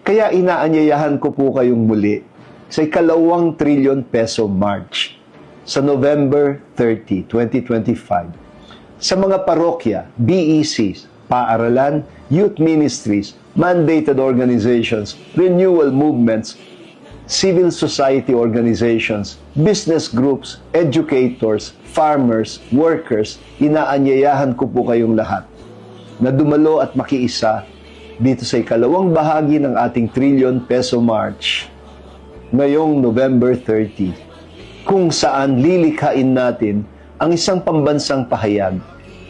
Kaya inaanyayahan ko po kayong muli sa ika-2 trilyon peso March sa November 30, 2025 sa mga parokya, BECs, paaralan, youth ministries, mandated organizations, renewal movements, civil society organizations, business groups, educators, farmers, workers, inaanyayahan ko po kayong lahat na dumalo at makiisa dito sa ika-2 bahagi ng ating trilyon peso March ngayong November 30, kung saan lilikhain natin ang isang pambansang pahayag,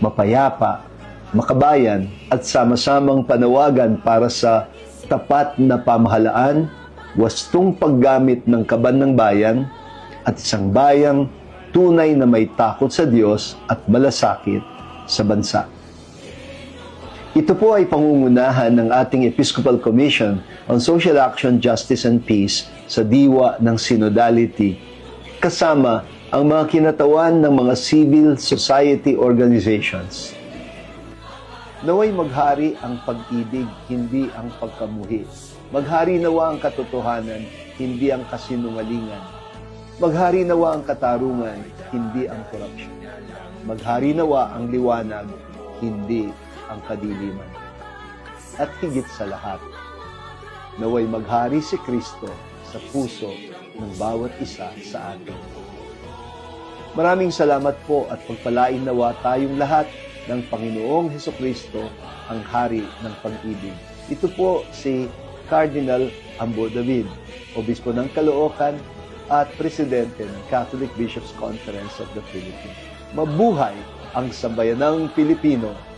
mapayapa, makabayan at sama-samang panawagan para sa tapat na pamahalaan, wastong paggamit ng kaban ng bayan at isang bayang tunay na may takot sa Diyos at malasakit sa bansa. Ito po ay pangungunahan ng ating Episcopal Commission on Social Action, Justice and Peace sa diwa ng Synodality, kasama ang mga kinatawan ng mga civil society organizations. Naway maghari ang pag-ibig, hindi ang pagkamuhi. Maghari nawa ang katotohanan, hindi ang kasinungalingan. Maghari nawa ang katarungan, hindi ang korupsyon. Maghari nawa ang liwanag, hindi ang kadiliman. At higit sa lahat, naway maghari si Kristo sa puso ng bawat isa sa atin. Maraming salamat po at pagpalain nawa tayong lahat ng Panginoong Hesukristo, ang Hari ng Pag-ibig. Ito po si Cardinal Ambo David, Obispo ng Caloocan at Presidente ng Catholic Bishops' Conference of the Philippines. Mabuhay ang sambayanang Pilipino!